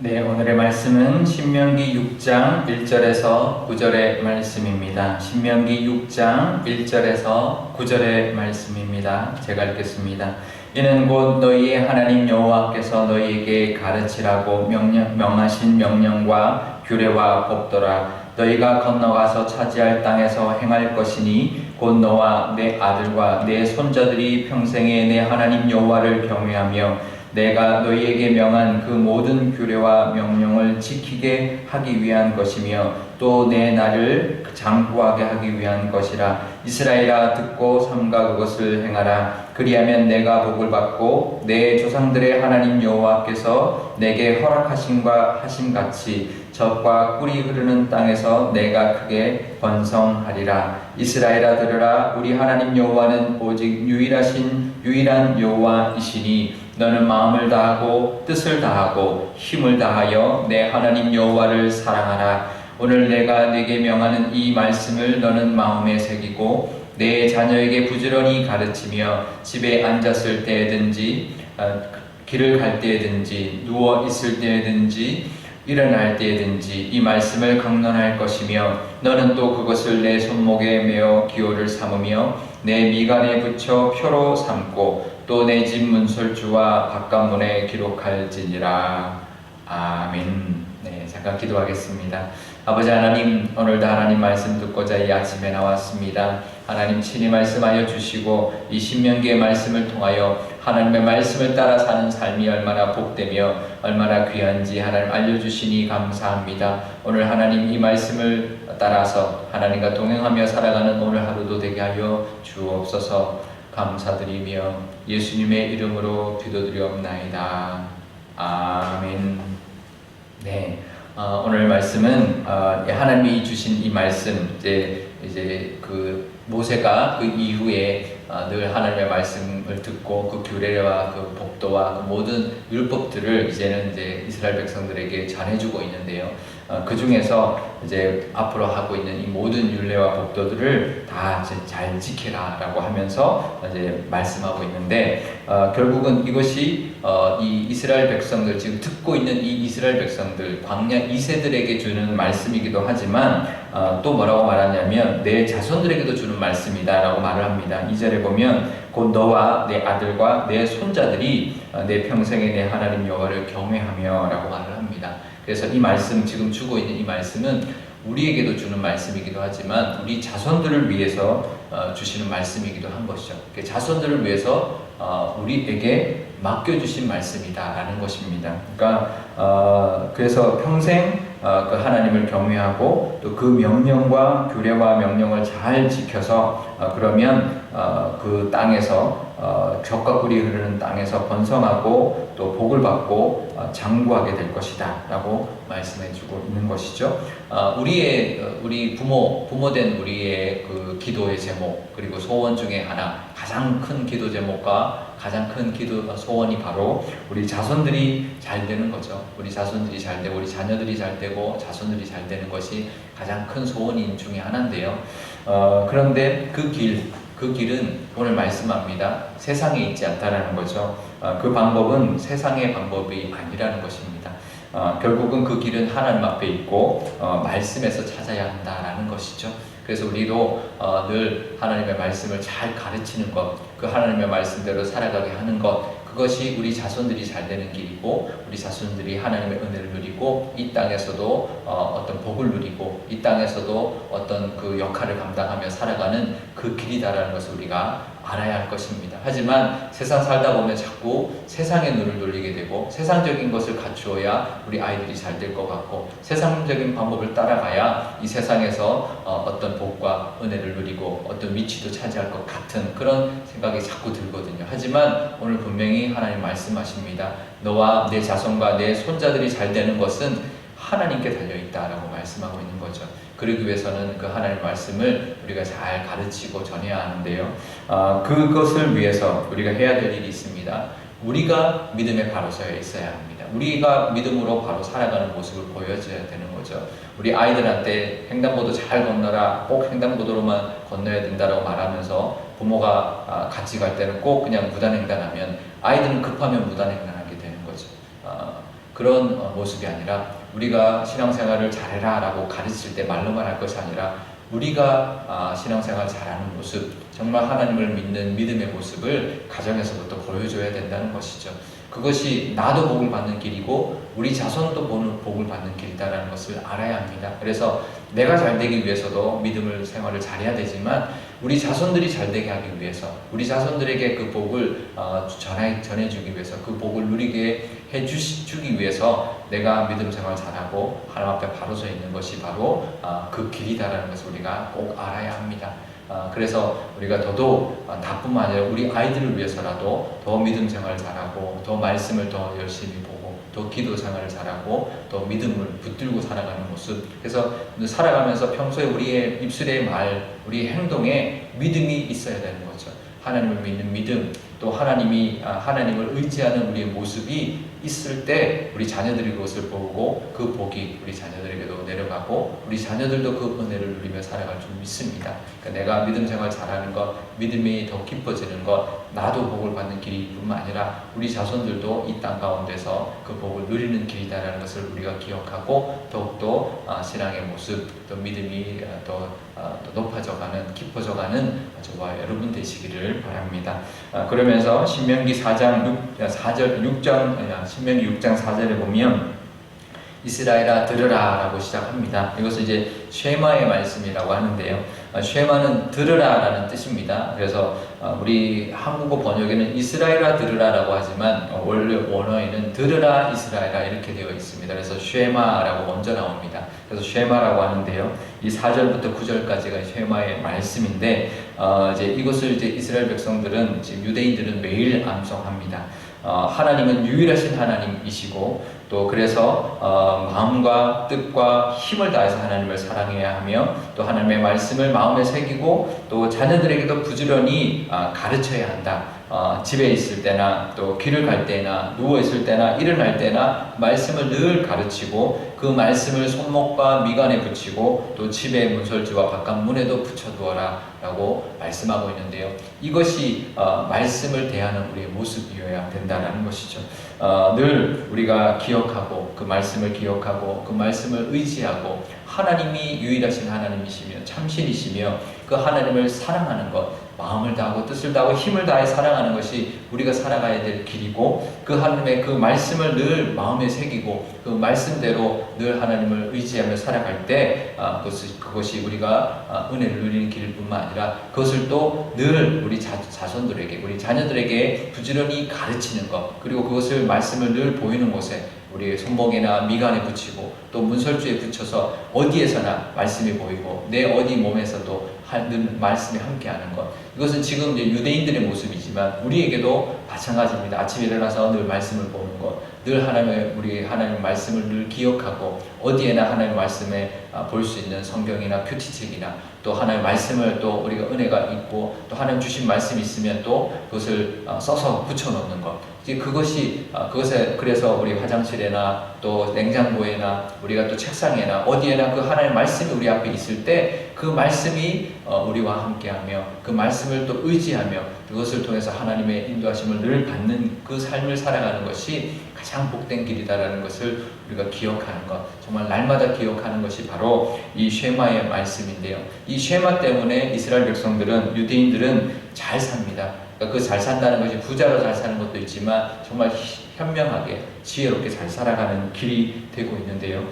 네, 오늘의 말씀은 신명기 6장 1절에서 9절의 말씀입니다. 신명기 6장 1절에서 9절의 말씀입니다. 제가 읽겠습니다. 이는 곧 너희의 하나님 여호와께서 너희에게 가르치라고 명하신 명령과 규례와 법도라. 너희가 건너가서 차지할 땅에서 행할 것이니 곧 너와 내 아들과 내 손자들이 평생에 내 하나님 여호와를 경외하며 내가 너희에게 명한 그 모든 규례와 명령을 지키게 하기 위한 것이며 또 내 날을 장구하게 하기 위한 것이라. 이스라엘아, 듣고 삼가 그것을 행하라. 그리하면 내가 복을 받고 내 조상들의 하나님 여호와께서 내게 허락하심과 하심같이 젖과 꿀이 흐르는 땅에서 내가 크게 번성하리라. 이스라엘아, 들으라. 우리 하나님 여호와는 오직 유일한 여호와이시니 너는 마음을 다하고 뜻을 다하고 힘을 다하여 내 하나님 여호와를 사랑하라. 오늘 내가 네게 명하는 이 말씀을 너는 마음에 새기고 내 자녀에게 부지런히 가르치며 집에 앉았을 때든지 길을 갈 때든지 누워 있을 때든지 일어날 때든지 이 말씀을 강론할 것이며 너는 또 그것을 내 손목에 메어 기호를 삼으며 내 미간에 붙여 표로 삼고 또 내 집 문설주와 바깥문에 기록할지니라. 아멘. 네, 잠깐 기도하겠습니다. 아버지 하나님, 오늘도 하나님 말씀 듣고자 이 아침에 나왔습니다. 하나님 친히 말씀하여 주시고 이 신명기의 말씀을 통하여 하나님의 말씀을 따라 사는 삶이 얼마나 복되며 얼마나 귀한지 하나님 알려주시니 감사합니다. 오늘 하나님 이 말씀을 따라서 하나님과 동행하며 살아가는 오늘 하루도 되게 하여 주옵소서. 감사드리며 예수님의 이름으로 기도드리옵나이다. 아멘. 네, 오늘 말씀은 하나님이 주신 이 말씀, 이제 그 모세가 그 이후에 늘 하나님의 말씀을 듣고 그 규례와 그 법도와 그 모든 율법들을 이제는 이제 이스라엘 백성들에게 전해주고 있는데요. 그 중에서 이제 앞으로 하고 있는 이 모든 율례와 법도들을 다 잘 지키라라고 하면서 이제 말씀하고 있는데 결국은 이것이 이 이스라엘 백성들, 지금 듣고 있는 이 이스라엘 백성들, 광야 2세들에게 주는 말씀이기도 하지만 또 뭐라고 말하냐면 내 자손들에게도 주는 말씀이다라고 말을 합니다. 2절에 보면 곧 너와 내 아들과 내 손자들이 내 평생에 내 하나님 여호와를 경외하며 라고 말을 합니다. 그래서 이 말씀, 지금 주고 있는 이 말씀은 우리에게도 주는 말씀이기도 하지만 우리 자손들을 위해서 주시는 말씀이기도 한 것이죠. 자손들을 위해서 우리에게 맡겨주신 말씀이다라는 것입니다. 그러니까 그래서 평생 그 하나님을 경외하고 또 그 명령과 규례와 명령을 잘 지켜서 그러면 그 땅에서 젖과 꿀이 흐르는 땅에서 번성하고 또 복을 받고 장구하게 될 것이다 라고 말씀해주고 있는 것이죠. 우리 부모된 우리의 그 기도의 제목 그리고 소원 중에 하나, 가장 큰 기도 제목과 가장 큰 기도 소원이 바로 우리 자손들이 잘 되는 거죠. 우리 자손들이 잘 되고 우리 자녀들이 잘 되고 자손들이 잘 되는 것이 가장 큰 소원인 중에 하나인데요. 그런데 그 길은 오늘 말씀합니다. 세상에 있지 않다라는 거죠. 그 방법은 세상의 방법이 아니라는 것입니다. 결국은 그 길은 하나님 앞에 있고 말씀에서 찾아야 한다라는 것이죠. 그래서 우리도 늘 하나님의 말씀을 잘 가르치는 것, 그 하나님의 말씀대로 살아가게 하는 것, 그것이 우리 자손들이 잘 되는 길이고 우리 자손들이 하나님의 은혜를 누리고 이 땅에서도 어떤 복을 누리고 이 땅에서도 어떤 그 역할을 감당하며 살아가는 그 길이다라는 것을 우리가 알아야 할 것입니다. 하지만 세상 살다 보면 자꾸 세상의 눈을 돌리게 되고 세상적인 것을 갖추어야 우리 아이들이 잘 될 것 같고 세상적인 방법을 따라가야 이 세상에서 어떤 복과 은혜를 누리고 어떤 위치도 차지할 것 같은 그런 생각이 자꾸 들거든요. 하지만 오늘 분명히 하나님 말씀하십니다. 너와 내 자손과 내 손자들이 잘 되는 것은 하나님께 달려있다라고 말씀하고 있는 거죠. 그러기 위해서는 그 하나님의 말씀을 우리가 잘 가르치고 전해야 하는데요. 그것을 위해서 우리가 해야 될 일이 있습니다. 우리가 믿음에 바로 서 있어야 합니다. 우리가 믿음으로 바로 살아가는 모습을 보여줘야 되는 거죠. 우리 아이들한테 횡단보도 잘 건너라, 꼭 횡단보도로만 건너야 된다고 말하면서 부모가 같이 갈 때는 꼭 그냥 무단횡단하면 아이들은 급하면 무단횡단하게 되는 거죠. 그런 모습이 아니라 우리가 신앙생활을 잘해라 라고 가르칠 때 말로만 할 것이 아니라 우리가 신앙생활 잘하는 모습, 정말 하나님을 믿는 믿음의 모습을 가정에서부터 보여줘야 된다는 것이죠. 그것이 나도 복을 받는 길이고 우리 자손도 복을 받는 길이다라는 것을 알아야 합니다. 그래서 내가 잘 되기 위해서도 믿음을 생활을 잘해야 되지만 우리 자손들이 잘 되게 하기 위해서 우리 자손들에게 그 복을 전해주기 위해서 그 복을 누리게 해주기 위해서 내가 믿음 생활 잘하고 하나님 앞에 바로 서 있는 것이 바로 그 길이다라는 것을 우리가 꼭 알아야 합니다. 그래서 우리가 더더욱 나뿐만 아니라 우리 아이들을 위해서라도 더 믿음 생활을 잘하고 더 말씀을 더 열심히 보고 더 기도 생활을 잘하고 더 믿음을 붙들고 살아가는 모습. 그래서 살아가면서 평소에 우리의 입술의 말, 우리의 행동에 믿음이 있어야 되는 거죠. 하나님을 믿는 믿음, 또 하나님을 의지하는 우리의 모습이 있을 때 우리 자녀들이 그것을 보고 그 복이 우리 자녀들에게도 내려가고 우리 자녀들도 그 은혜를 누리며 살아갈 줄 믿습니다. 그러니까 내가 믿음 생활 잘하는 것, 믿음이 더 깊어지는 것, 나도 복을 받는 길이뿐만 아니라 우리 자손들도 이 땅 가운데서 그 복을 누리는 길이다라는 것을 우리가 기억하고 더욱더 신앙의 모습, 또 믿음이 더 높아져가는, 깊어져가는 저와 여러분 되시기를 바랍니다. 그러면서 신명기 4장 4절에 보면 이스라엘아 들으라 라고 시작합니다. 이것을 이제 쉐마의 말씀이라고 하는데요. 쉐마는 들으라 라는 뜻입니다. 그래서 우리 한국어 번역에는 이스라엘아 들으라 라고 하지만 원래 원어에는 들으라 이스라엘아 이렇게 되어 있습니다. 그래서 쉐마라고 먼저 나옵니다. 그래서 쉐마라고 하는데요. 이 4절부터 9절까지가 쉐마의 말씀인데 이제 이것을 이제 이스라엘 백성들은 지금 유대인들은 매일 암송합니다. 하나님은 유일하신 하나님이시고 또 그래서 마음과 뜻과 힘을 다해서 하나님을 사랑해야 하며 또 하나님의 말씀을 마음에 새기고 또 자녀들에게도 부지런히 가르쳐야 한다. 집에 있을 때나 또 길을 갈 때나 누워 있을 때나 일어날 때나 말씀을 늘 가르치고 그 말씀을 손목과 미간에 붙이고 또 집의 문설주와 바깥 문에도 붙여두어라 라고 말씀하고 있는데요. 이것이 말씀을 대하는 우리의 모습이어야 된다는 것이죠. 늘 우리가 기억하고 그 말씀을 기억하고 그 말씀을 의지하고 하나님이 유일하신 하나님이시며 참신이시며 그 하나님을 사랑하는 것, 마음을 다하고 뜻을 다하고 힘을 다해 사랑하는 것이 우리가 살아가야 될 길이고 그 하나님의 그 말씀을 늘 마음에 새기고 그 말씀대로 늘 하나님을 의지하며 살아갈 때 그것이 우리가 은혜를 누리는 길일 뿐만 아니라 그것을 또 늘 우리 자손들에게 우리 자녀들에게 부지런히 가르치는 것 그리고 그것을 말씀을 늘 보이는 곳에 우리의 손목이나 미간에 붙이고 또 문설주에 붙여서 어디에서나 말씀이 보이고 내 어디 몸에서도 늘 말씀이 함께하는 것. 이것은 지금 이제 유대인들의 모습이지만 우리에게도 마찬가지입니다. 아침에 일어나서 늘 말씀을 보는 것, 늘 우리 하나님의 말씀을 늘 기억하고 어디에나 하나님의 말씀에 볼 수 있는 성경이나 큐티책이나 또 하나님의 말씀을 또 우리가 은혜가 있고 또 하나님 주신 말씀이 있으면 또 그것을 써서 붙여놓는 것. 이제 그래서 우리 화장실에나 또 냉장고에나 우리가 또 책상에나 어디에나 그 하나님의 말씀이 우리 앞에 있을 때 그 말씀이 우리와 함께하며 그 말씀을 또 의지하며 그것을 통해서 하나님의 인도하심을 늘 받는 그 삶을 살아가는 것이 가장 복된 길이다라는 것을 우리가 기억하는 것, 정말 날마다 기억하는 것이 바로 이 쉐마의 말씀인데요. 이 쉐마 때문에 이스라엘 백성들은 유대인들은 잘 삽니다. 그러니까 그 잘 산다는 것이 부자로 잘 사는 것도 있지만 정말 현명하게 지혜롭게 잘 살아가는 길이 되고 있는데요.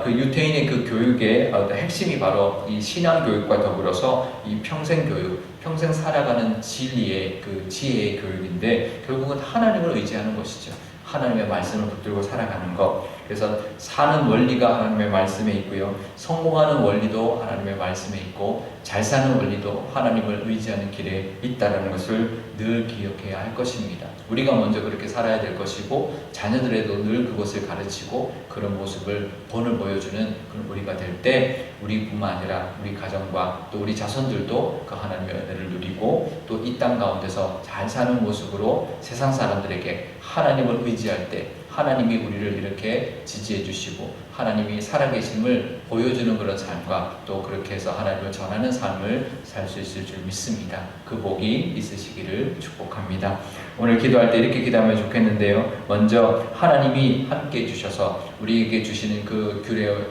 그 유대인의 그 교육의 핵심이 바로 이 신앙 교육과 더불어서 이 평생 교육, 평생 살아가는 진리의 그 지혜의 교육인데 결국은 하나님을 의지하는 것이죠. 하나님의 말씀을 붙들고 살아가는 것. 그래서 사는 원리가 하나님의 말씀에 있고요. 성공하는 원리도 하나님의 말씀에 있고 잘 사는 원리도 하나님을 의지하는 길에 있다는 것을 늘 기억해야 할 것입니다. 우리가 먼저 그렇게 살아야 될 것이고 자녀들에도 늘 그것을 가르치고 그런 모습을 본을 보여주는 그런 우리가 될 때 우리뿐만 아니라 우리 가정과 또 우리 자손들도 그 하나님의 은혜를 누리고 또 이 땅 가운데서 잘 사는 모습으로 세상 사람들에게 하나님을 의지할 때 하나님이 우리를 이렇게 지지해 주시고 하나님이 살아계심을 보여주는 그런 삶과 또 그렇게 해서 하나님을 전하는 삶을 살 수 있을 줄 믿습니다. 그 복이 있으시기를 축복합니다. 오늘 기도할 때 이렇게 기도하면 좋겠는데요. 먼저 하나님이 함께 해주셔서 우리에게 주시는 그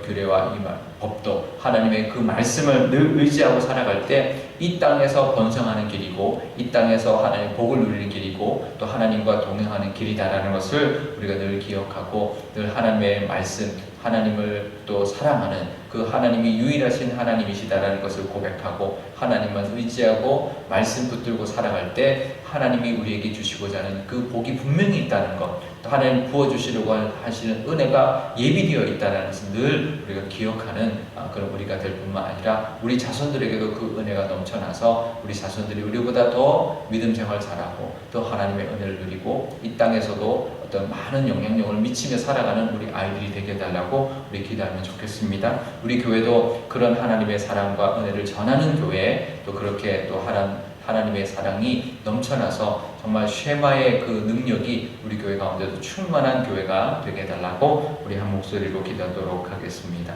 규례와 이 법도 하나님의 그 말씀을 늘 의지하고 살아갈 때 이 땅에서 번성하는 길이고 이 땅에서 하나님의 복을 누리는 길이고 또 하나님과 동행하는 길이다라는 것을 우리가 늘 기억하고 늘 하나님의 말씀 하나님을 또 사랑하는 그 하나님이 유일하신 하나님이시다라는 것을 고백하고 하나님만 의지하고 말씀 붙들고 살아갈 때 하나님이 우리에게 주시고자 하는 그 복이 분명히 있다는 것, 또 하나님 부어주시려고 하시는 은혜가 예비되어 있다는 것을 늘 우리가 기억하는 그런 우리가 될 뿐만 아니라 우리 자손들에게도 그 은혜가 넘쳐나서 우리 자손들이 우리보다 더 믿음 생활 잘하고 또 하나님의 은혜를 누리고 이 땅에서도 어떤 많은 영향력을 미치며 살아가는 우리 아이들이 되게 해달라고 우리 기도하면 좋겠습니다. 우리 교회도 그런 하나님의 사랑과 은혜를 전하는 교회, 또 그렇게 또 하나님의 사랑이 넘쳐나서 정말 쉐마의 그 능력이 우리 교회 가운데도 충만한 교회가 되게 해달라고 우리 한 목소리로 기도하도록 하겠습니다.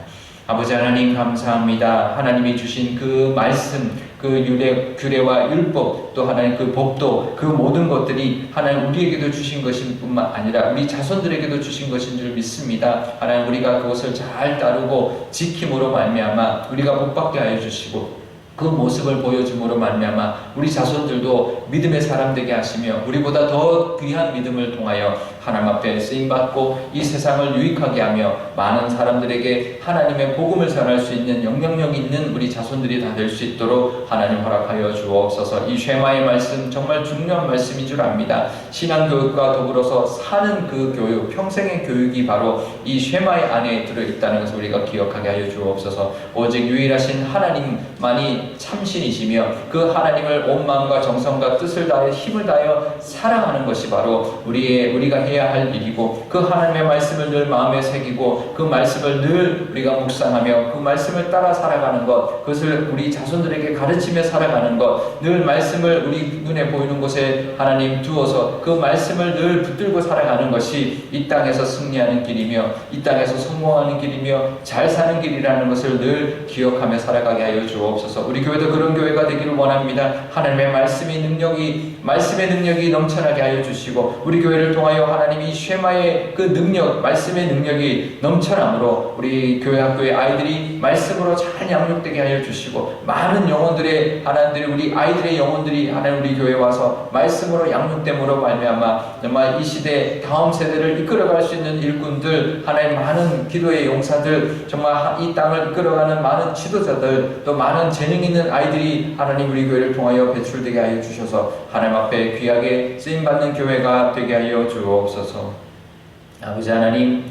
아버지 하나님 감사합니다. 하나님이 주신 그 말씀, 그 규례와 율법, 또 하나님 그 법도 그 모든 것들이 하나님 우리에게도 주신 것인 뿐만 아니라 우리 자손들에게도 주신 것인 줄 믿습니다. 하나님 우리가 그것을 잘 따르고 지킴으로 말미암아 우리가 복받게 하여 주시고 그 모습을 보여줌으로 말미암아 우리 자손들도 믿음의 사람 되게 하시며 우리보다 더 귀한 믿음을 통하여 하나님 앞에 쓰임받고 이 세상을 유익하게 하며 많은 사람들에게 하나님의 복음을 전할 수 있는 영향력 있는 우리 자손들이 다 될 수 있도록 하나님 허락하여 주옵소서. 이 쉐마의 말씀 정말 중요한 말씀인 줄 압니다. 신앙교육과 더불어서 사는 그 교육, 평생의 교육이 바로 이 쉐마의 안에 들어있다는 것을 우리가 기억하게 하여 주옵소서. 오직 유일하신 하나님만이 참신이시며 그 하나님을 온 마음과 정성과 뜻을 다해 힘을 다하여 사랑하는 것이 바로 우리가 해야 할 일이고 그 하나님의 말씀을 늘 마음에 새기고 그 말씀을 늘 우리가 묵상하며 그 말씀을 따라 살아가는 것, 그것을 우리 자손들에게 가르치며 살아가는 것, 늘 말씀을 우리 눈에 보이는 곳에 하나님 두어서 그 말씀을 늘 붙들고 살아가는 것이 이 땅에서 승리하는 길이며 이 땅에서 성공하는 길이며 잘 사는 길이라는 것을 늘 기억하며 살아가게 하여 주옵소서. 우리 교회도 그런 교회가 되기를 원합니다. 하나님의 말씀의 능력이 넘쳐나게 하여 주시고 우리 교회를 통하여 하나님이 쉐마의 그 능력, 말씀의 능력이 넘쳐나므로 우리 교회 학교의 아이들이 말씀으로 잘 양육되게 하여 주시고 많은 영혼들의 하나님들이 우리 아이들의 영혼들이 하나님 우리 교회에 와서 말씀으로 양육됨으로 말미암아 정말 이 시대 다음 세대를 이끌어갈 수 있는 일꾼들, 하나님 많은 기도의 용사들, 정말 이 땅을 이끌어가는 많은 지도자들, 또 많은 재능 있는 아이들이 하나님 우리 교회를 통하여 배출되게 하여 주셔서 하나님 앞에 귀하게 쓰임받는 교회가 되게 하여 주옵소서. 아버지 하나님,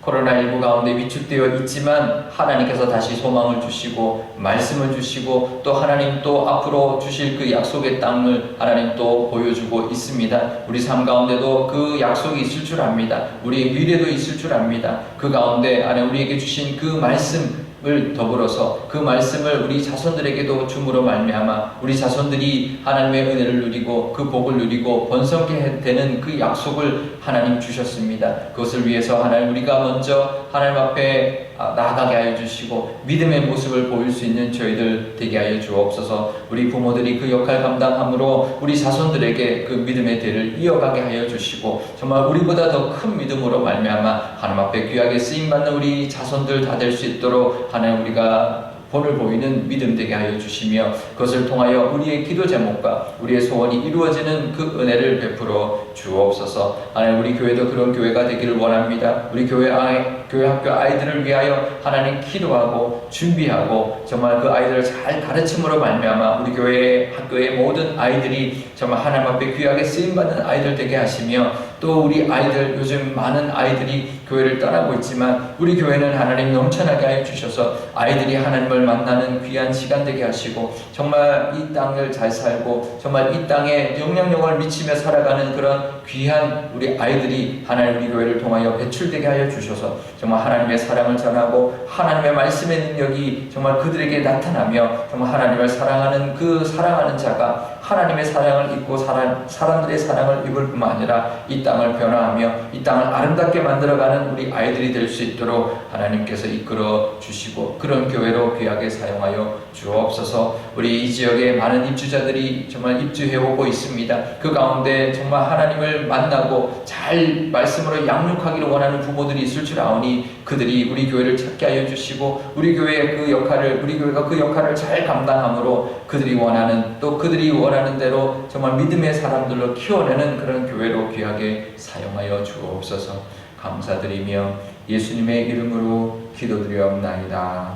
코로나19 가운데 위축되어 있지만 하나님께서 다시 소망을 주시고 말씀을 주시고 또 하나님 또 앞으로 주실 그 약속의 땅을 하나님 또 보여주고 있습니다. 우리 삶 가운데도 그 약속이 있을 줄 압니다. 우리의 미래도 있을 줄 압니다. 그 가운데 하나님 우리에게 주신 그 말씀을 더불어서 그 말씀을 우리 자손들에게도 줌으로 말미암아 우리 자손들이 하나님의 은혜를 누리고 그 복을 누리고 번성케 되는 그 약속을 하나님 주셨습니다. 그것을 위해서 하나님 우리가 먼저 하나님 앞에 나아가게 하여 주시고 믿음의 모습을 보일 수 있는 저희들 되게 하여 주옵소서. 우리 부모들이 그 역할 감당함으로 우리 자손들에게 그 믿음의 대를 이어가게 하여 주시고 정말 우리보다 더 큰 믿음으로 말미암아 하나님 앞에 귀하게 쓰임받는 우리 자손들 다 될 수 있도록 하나님 우리가 본을 보이는 믿음 되게 하여 주시며 그것을 통하여 우리의 기도 제목과 우리의 소원이 이루어지는 그 은혜를 베풀어 주옵소서. 하나님 우리 교회도 그런 교회가 되기를 원합니다. 우리 교회 학교 아이들을 위하여 하나님 기도하고 준비하고 정말 그 아이들을 잘 가르침으로 말미암아 우리 교회 학교의 모든 아이들이 정말 하나님 앞에 귀하게 쓰임받는 아이들 되게 하시며 또 우리 아이들 요즘 많은 아이들이 교회를 떠나고 있지만 우리 교회는 하나님 넘쳐나게 하여 주셔서 아이들이 하나님을 만나는 귀한 시간 되게 하시고 정말 이 땅을 잘 살고 정말 이 땅에 영향력을 미치며 살아가는 그런 귀한 우리 아이들이 하나님 우리 교회를 통하여 배출되게 하여 주셔서 정말 하나님의 사랑을 전하고 하나님의 말씀의 능력이 정말 그들에게 나타나며 정말 하나님을 사랑하는 그 사랑하는 자가 하나님의 사랑을 입고 사람들의 사랑을 입을 뿐만 아니라 이 땅을 변화하며 이 땅을 아름답게 만들어가는 우리 아이들이 될 수 있도록 하나님께서 이끌어 주시고 그런 교회로 귀하게 사용하여 주옵소서. 우리 이 지역에 많은 입주자들이 정말 입주해 오고 있습니다. 그 가운데 정말 하나님을 만나고 잘 말씀으로 양육하기를 원하는 부모들이 있을 줄 아오니 그들이 우리 교회를 찾게 하여 주시고 우리 교회의 그 역할을 우리 교회가 그 역할을 잘 감당함으로 그들이 원하는 대로 정말 믿음의 사람들로 키워내는 그런 교회로 귀하게 사용하여 주옵소서. 감사드리며 예수님의 이름으로 기도드리옵나이다.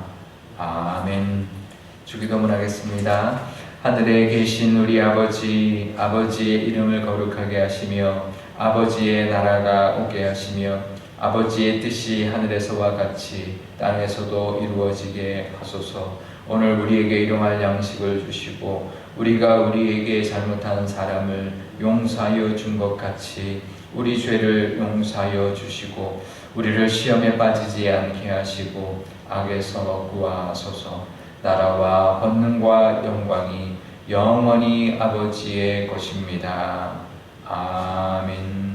아멘. 주기도문 하겠습니다. 하늘에 계신 우리 아버지, 아버지의 이름을 거룩하게 하시며 아버지의 나라가 오게 하시며 아버지의 뜻이 하늘에서와 같이 땅에서도 이루어지게 하소서. 오늘 우리에게 일용할 양식을 주시고 우리가 우리에게 잘못한 사람을 용서하여 준 것 같이 우리 죄를 용서하여 주시고 우리를 시험에 빠지지 않게 하시고 악에서 구하소서. 나라와 권능과 영광이 영원히 아버지의 것입니다. 아멘.